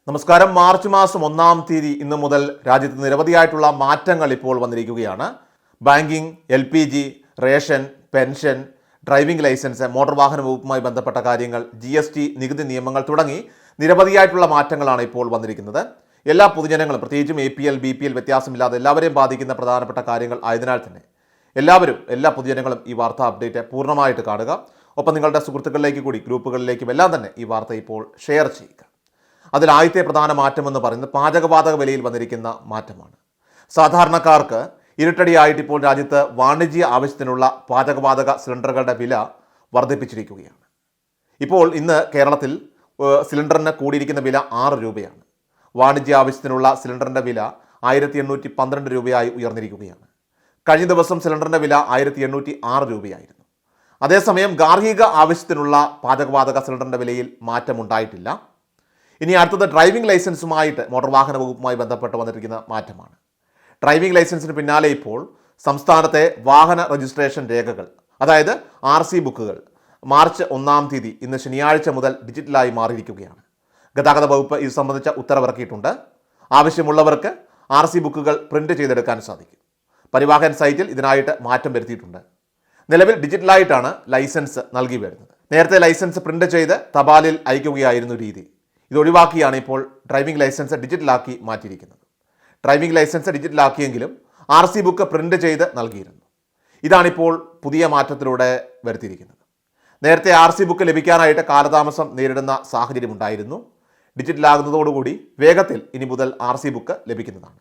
നമസ്കാരം. മാർച്ച് മാസം 1-ാം തീയതി ഇന്നു മുതൽ രാജ്യത്ത് നിരവധിയായിട്ടുള്ള മാറ്റങ്ങൾ ഇപ്പോൾ വന്നിരിക്കുകയാണ്. Banking, LPG, ration, pension, driving licence, motor വാഹന വകുപ്പുമായി ബന്ധപ്പെട്ട കാര്യങ്ങൾ, GST, നികുതി നിയമങ്ങൾ തുടങ്ങി നിരവധിയായിട്ടുള്ള മാറ്റങ്ങളാണ് ഇപ്പോൾ വന്നിരിക്കുന്നത്. എല്ലാ പൊതുജനങ്ങളും, പ്രത്യേകിച്ചും APL, BPL വ്യത്യാസമില്ലാതെ എല്ലാവരെയും ബാധിക്കുന്ന പ്രധാനപ്പെട്ട കാര്യങ്ങൾ ആയതിനാൽ തന്നെ എല്ലാ പൊതുജനങ്ങളും ഈ വാർത്താ അപ്ഡേറ്റ് പൂർണ്ണമായിട്ട് കാണുക. ഒപ്പം നിങ്ങളുടെ സുഹൃത്തുക്കളിലേക്ക് കൂടി, ഗ്രൂപ്പുകളിലേക്കും എല്ലാം തന്നെ ഈ വാർത്ത ഇപ്പോൾ ഷെയർ ചെയ്യുക. അതിൽ ആദ്യത്തെ പ്രധാന മാറ്റമെന്ന് പറയുന്നത് പാചകവാതക വിലയിൽ വന്നിരിക്കുന്ന മാറ്റമാണ്. സാധാരണക്കാർക്ക് ഇരുട്ടടിയായിട്ട് ഇപ്പോൾ രാജ്യത്ത് വാണിജ്യ ആവശ്യത്തിനുള്ള പാചകവാതക സിലിണ്ടറുകളുടെ വില വർദ്ധിപ്പിച്ചിരിക്കുകയാണ്. ഇപ്പോൾ ഇന്ന് കേരളത്തിൽ സിലിണ്ടറിന് കൂടിയിരിക്കുന്ന വില 6 രൂപയാണ്. വാണിജ്യ ആവശ്യത്തിനുള്ള സിലിണ്ടറിൻ്റെ വില 1812 രൂപയായി ഉയർന്നിരിക്കുകയാണ്. കഴിഞ്ഞ ദിവസം സിലിണ്ടറിൻ്റെ വില 1806 രൂപയായിരുന്നു. അതേസമയം ഗാർഹിക ആവശ്യത്തിനുള്ള പാചകവാതക സിലിണ്ടറിൻ്റെ വിലയിൽ മാറ്റമുണ്ടായിട്ടില്ല. ഇനി അടുത്തത് ഡ്രൈവിംഗ് ലൈസൻസുമായിട്ട് മോട്ടോർ വാഹന വകുപ്പുമായി ബന്ധപ്പെട്ട് വന്നിരിക്കുന്ന മാറ്റമാണ്. ഡ്രൈവിംഗ് ലൈസൻസിന് പിന്നാലെ ഇപ്പോൾ സംസ്ഥാനത്തെ വാഹന രജിസ്ട്രേഷൻ രേഖകൾ, അതായത് RC ബുക്കുകൾ മാർച്ച് 1-ാം തീയതി ഇന്ന് ശനിയാഴ്ച മുതൽ ഡിജിറ്റലായി മാറിയിരിക്കുകയാണ്. ഗതാഗത വകുപ്പ് ഇത് സംബന്ധിച്ച ഉത്തരവിറക്കിയിട്ടുണ്ട്. ആവശ്യമുള്ളവർക്ക് RC ബുക്കുകൾ പ്രിന്റ് ചെയ്തെടുക്കാൻ സാധിക്കും. പരിവാഹൻ സൈറ്റിൽ ഇതിനായിട്ട് മാറ്റം വരുത്തിയിട്ടുണ്ട്. നിലവിൽ ഡിജിറ്റലായിട്ടാണ് ലൈസൻസ് നൽകി വരുന്നത്. നേരത്തെ ലൈസൻസ് പ്രിന്റ് ചെയ്ത് തപാലിൽ അയക്കുകയായിരുന്നു രീതി. ഇതൊഴിവാക്കിയാണ് ഇപ്പോൾ ഡ്രൈവിംഗ് ലൈസൻസ് ഡിജിറ്റലാക്കി മാറ്റിയിരിക്കുന്നത്. ഡ്രൈവിംഗ് ലൈസൻസ് ഡിജിറ്റലാക്കിയെങ്കിലും RC ബുക്ക് പ്രിന്റ് ചെയ്ത് നൽകിയിരുന്നു. ഇതാണിപ്പോൾ പുതിയ മാറ്റത്തിലൂടെ വരുത്തിയിരിക്കുന്നത്. നേരത്തെ RC ബുക്ക് ലഭിക്കാനായിട്ട് കാലതാമസം നേരിടുന്ന സാഹചര്യമുണ്ടായിരുന്നു. ഡിജിറ്റലാകുന്നതോടുകൂടി വേഗത്തിൽ ഇനി മുതൽ RC ബുക്ക് ലഭിക്കുന്നതാണ്.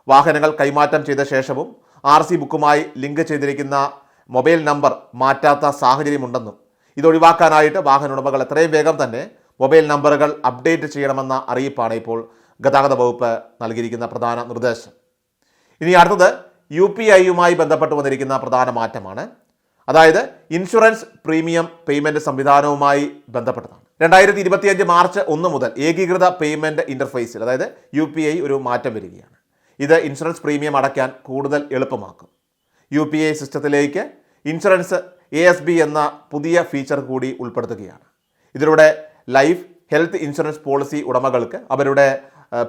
വാഹനങ്ങൾ കൈമാറ്റം ചെയ്ത ശേഷവും RC ബുക്കുമായി ലിങ്ക് ചെയ്തിരിക്കുന്ന മൊബൈൽ നമ്പർ മാറ്റാത്ത സാഹചര്യമുണ്ടെന്നും ഇതൊഴിവാക്കാനായിട്ട് വാഹന ഉടമകൾ എത്രയും വേഗം തന്നെ മൊബൈൽ നമ്പറുകൾ അപ്ഡേറ്റ് ചെയ്യണമെന്ന അറിയിപ്പാണ് ഇപ്പോൾ ഗതാഗത വകുപ്പ് നൽകിയിരിക്കുന്ന പ്രധാന നിർദ്ദേശം. ഇനി അടുത്തത് UPIയുമായി ബന്ധപ്പെട്ട് വന്നിരിക്കുന്ന പ്രധാന മാറ്റമാണ്. അതായത് ഇൻഷുറൻസ് പ്രീമിയം പേയ്മെൻറ്റ് സംവിധാനവുമായി ബന്ധപ്പെട്ടതാണ്. 2025 മാർച്ച് 1 മുതൽ ഏകീകൃത പേയ്മെൻറ്റ് ഇൻ്റർഫേസിൽ, അതായത് UPI ഒരു മാറ്റം വരികയാണ്. ഇത് ഇൻഷുറൻസ് പ്രീമിയം അടയ്ക്കാൻ കൂടുതൽ എളുപ്പമാക്കും. UPI സിസ്റ്റത്തിലേക്ക് ഇൻഷുറൻസ് ASB എന്ന പുതിയ ഫീച്ചർ കൂടി ഉൾപ്പെടുത്തുകയാണ്. ഇതിലൂടെ ലൈഫ്, ഹെൽത്ത് ഇൻഷുറൻസ് പോളിസി ഉടമകൾക്ക് അവരുടെ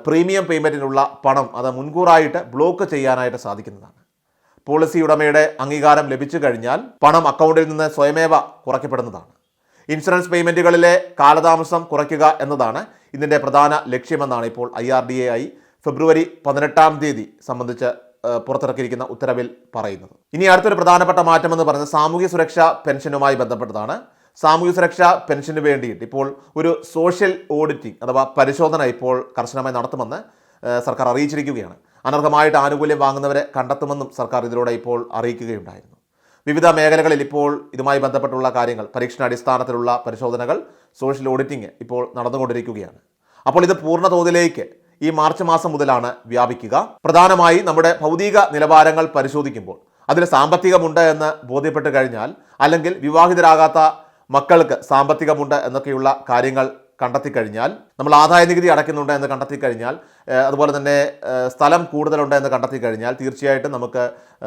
പ്രീമിയം പേയ്മെൻറ്റിനുള്ള പണം അത് മുൻകൂറായിട്ട് ബ്ലോക്ക് ചെയ്യാനായിട്ട് സാധിക്കുന്നതാണ്. പോളിസി ഉടമയുടെ അംഗീകാരം ലഭിച്ചു കഴിഞ്ഞാൽ പണം അക്കൗണ്ടിൽ നിന്ന് സ്വയമേവ കുറയ്ക്കപ്പെടുന്നതാണ്. ഇൻഷുറൻസ് പേയ്മെൻറ്റുകളിലെ കാലതാമസം കുറയ്ക്കുക എന്നതാണ് ഇതിൻ്റെ പ്രധാന ലക്ഷ്യമെന്നാണ് ഇപ്പോൾ IRDAI ഫെബ്രുവരി 18-ാം തീയതി സംബന്ധിച്ച് പുറത്തിറക്കിയിരിക്കുന്ന ഉത്തരവിൽ പറയുന്നത്. ഇനി അടുത്തൊരു പ്രധാനപ്പെട്ട മാറ്റമെന്ന് പറയുന്നത് സാമൂഹ്യ സുരക്ഷാ പെൻഷനുമായി ബന്ധപ്പെട്ടതാണ്. സാമൂഹ്യ സുരക്ഷാ പെൻഷന് വേണ്ടിയിട്ട് ഇപ്പോൾ ഒരു സോഷ്യൽ ഓഡിറ്റിംഗ് അഥവാ പരിശോധന ഇപ്പോൾ കർശനമായി നടത്തുമെന്ന് സർക്കാർ അറിയിച്ചിരിക്കുകയാണ്. അനർഹമായിട്ട് ആനുകൂല്യം വാങ്ങുന്നവരെ കണ്ടെത്തുമെന്നും സർക്കാർ ഇതിലൂടെ ഇപ്പോൾ അറിയിക്കുകയുണ്ടായിരുന്നു. വിവിധ മേഖലകളിൽ ഇപ്പോൾ ഇതുമായി ബന്ധപ്പെട്ടുള്ള കാര്യങ്ങൾ, പരീക്ഷണാടിസ്ഥാനത്തിലുള്ള പരിശോധനകൾ, സോഷ്യൽ ഓഡിറ്റിംഗ് ഇപ്പോൾ നടന്നുകൊണ്ടിരിക്കുകയാണ്. അപ്പോൾ ഇത് പൂർണ്ണ തോതിലേക്ക് ഈ മാർച്ച് മാസം മുതലാണ് വ്യാപിക്കുക. പ്രധാനമായി നമ്മുടെ ഭൗതിക നിലവാരങ്ങൾ പരിശോധിക്കുമ്പോൾ അതിൽ സാമ്പത്തികമുണ്ട് എന്ന് ബോധ്യപ്പെട്ട് കഴിഞ്ഞാൽ, അല്ലെങ്കിൽ വിവാഹിതരാകാത്ത മക്കൾക്ക് സാമ്പത്തികമുണ്ട് എന്നൊക്കെയുള്ള കാര്യങ്ങൾ കണ്ടെത്തിക്കഴിഞ്ഞാൽ, നമ്മൾ ആദായ നികുതി അടയ്ക്കുന്നുണ്ട് എന്ന് കണ്ടെത്തിക്കഴിഞ്ഞാൽ, അതുപോലെ തന്നെ സ്ഥലം കൂടുതലുണ്ട് എന്ന് കണ്ടെത്തിക്കഴിഞ്ഞാൽ തീർച്ചയായിട്ടും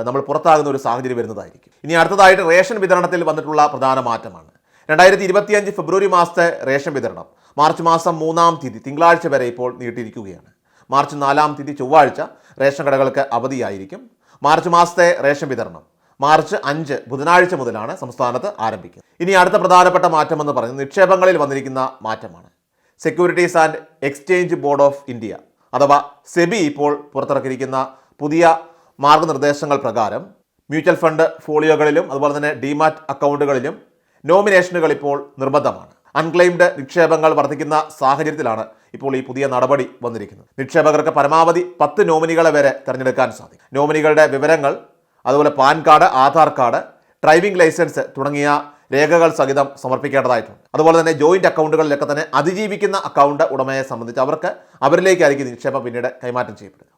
നമ്മൾ പുറത്താകുന്ന ഒരു സാഹചര്യം വരുന്നതായിരിക്കും. ഇനി അടുത്തതായിട്ട് റേഷൻ വിതരണത്തിൽ വന്നിട്ടുള്ള പ്രധാന മാറ്റമാണ്. 2025 ഫെബ്രുവരി മാസത്തെ റേഷൻ വിതരണം മാർച്ച് മാസം 3-ാം തീയതി തിങ്കളാഴ്ച വരെ ഇപ്പോൾ നീട്ടിയിരിക്കുകയാണ്. മാർച്ച് 4-ാം തീയതി ചൊവ്വാഴ്ച റേഷൻ കടകൾക്ക് അവധിയായിരിക്കും. മാർച്ച് മാസത്തെ റേഷൻ വിതരണം മാർച്ച് 5 ബുധനാഴ്ച മുതലാണ് സംസ്ഥാനത്ത് ആരംഭിക്കുന്നത്. ഇനി അടുത്ത പ്രധാനപ്പെട്ട മാറ്റമെന്ന് പറയുന്നത് നിക്ഷേപങ്ങളിൽ വന്നിരിക്കുന്ന മാറ്റമാണ്. Securities and exchange board of India അഥവാ SEBI ഇപ്പോൾ പുറത്തിറക്കിയിരിക്കുന്ന പുതിയ മാർഗനിർദ്ദേശങ്ങൾ പ്രകാരം മ്യൂച്വൽ ഫണ്ട് ഫോളിയോകളിലും അതുപോലെ തന്നെ ഡിമാറ്റ് അക്കൗണ്ടുകളിലും നോമിനേഷനുകൾ ഇപ്പോൾ നിർബന്ധമാണ്. അൺക്ലെയിംഡ് നിക്ഷേപങ്ങൾ വർദ്ധിക്കുന്ന സാഹചര്യത്തിലാണ് ഇപ്പോൾ ഈ പുതിയ നടപടി വന്നിരിക്കുന്നത്. നിക്ഷേപകർക്ക് പരമാവധി 10 നോമിനികളെ വരെ തിരഞ്ഞെടുക്കാൻ സാധിക്കും. നോമിനികളുടെ വിവരങ്ങൾ, അതുപോലെ PAN card, Aadhaar card, driving licence തുടങ്ങിയ രേഖകൾ സഹിതം സമർപ്പിക്കേണ്ടതായിട്ടുണ്ട്. അതുപോലെ തന്നെ ജോയിന്റ് അക്കൗണ്ടുകളിലൊക്കെ തന്നെ അതിജീവിക്കുന്ന അക്കൗണ്ട് ഉടമയെ സംബന്ധിച്ച് അവരിലേക്കായിരിക്കും നിക്ഷേപം പിന്നീട് കൈമാറ്റം ചെയ്യപ്പെടുക.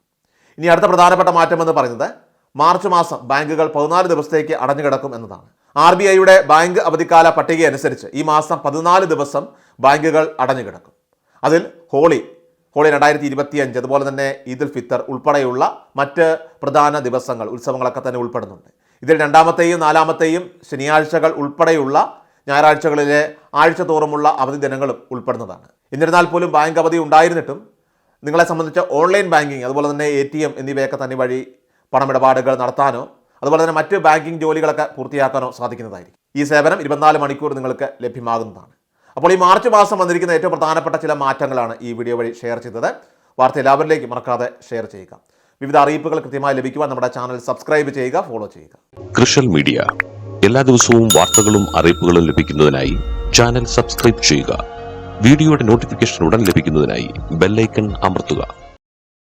ഇനി അടുത്ത പ്രധാനപ്പെട്ട മാറ്റമെന്ന് പറയുന്നത് മാർച്ച് മാസം ബാങ്കുകൾ 14 ദിവസത്തേക്ക് അടഞ്ഞുകിടക്കും എന്നതാണ്. RBIയുടെ ബാങ്ക് അവധിക്കാല പട്ടിക അനുസരിച്ച് ഈ മാസം 14 ദിവസം ബാങ്കുകൾ അടഞ്ഞുകിടക്കും. അതിൽ ഹോളി 2025, അതുപോലെ തന്നെ ഈദുൽ ഫിത്തർ ഉൾപ്പെടെയുള്ള മറ്റ് പ്രധാന ദിവസങ്ങൾ, ഉത്സവങ്ങളൊക്കെ തന്നെ ഉൾപ്പെടുന്നുണ്ട്. ഇതിൽ 2-ാമത്തെയും 4-ാമത്തെയും ശനിയാഴ്ചകൾ ഉൾപ്പെടെയുള്ള ഞായറാഴ്ചകളിലെ ആഴ്ച തോറുമുള്ള അവധി ദിനങ്ങളും ഉൾപ്പെടുന്നതാണ്. എന്നിരുന്നാൽ പോലും ബാങ്ക് അവധി ഉണ്ടായിരുന്നിട്ടും നിങ്ങളെ സംബന്ധിച്ച് ഓൺലൈൻ ബാങ്കിങ് അതുപോലെ തന്നെ ATM എന്നിവയൊക്കെ തന്നെ വഴി പണമിടപാടുകൾ നടത്താനോ അതുപോലെ തന്നെ മറ്റ് ബാങ്കിങ് ജോലികളൊക്കെ പൂർത്തിയാക്കാനോ സാധിക്കുന്നതായിരിക്കും. ഈ സേവനം 24 മണിക്കൂർ നിങ്ങൾക്ക് ലഭ്യമാകുന്നതാണ്. അപ്പോൾ ഈ മാർച്ച് മാസം വന്നിരിക്കുന്ന ഏറ്റവും പ്രധാനപ്പെട്ട ചില മാറ്റങ്ങളാണ് ഈ വീഡിയോ വഴി ഷെയർ ചെയ്തത്. വാർത്ത എല്ലാവരിലേക്കും മറക്കാതെ ഷെയർ ചെയ്യുക. വിവിധ അറിയിപ്പുകൾ കൃത്യമായി ലഭിക്കുവാൻ നമ്മുടെ ചാനൽ സബ്സ്ക്രൈബ് ചെയ്യുക, ഫോളോ ചെയ്യുക. കൃഷൽ മീഡിയ എല്ലാ ദിവസവും വാർത്തകളും അറിയിപ്പുകളും ലഭിക്കുന്നതിനായി ചാനൽ സബ്സ്ക്രൈബ് ചെയ്യുക. വീഡിയോയുടെ നോട്ടിഫിക്കേഷൻ ഉടൻ ലഭിക്കുന്നതിനായി ബെൽ ഐക്കൺ അമർത്തുക.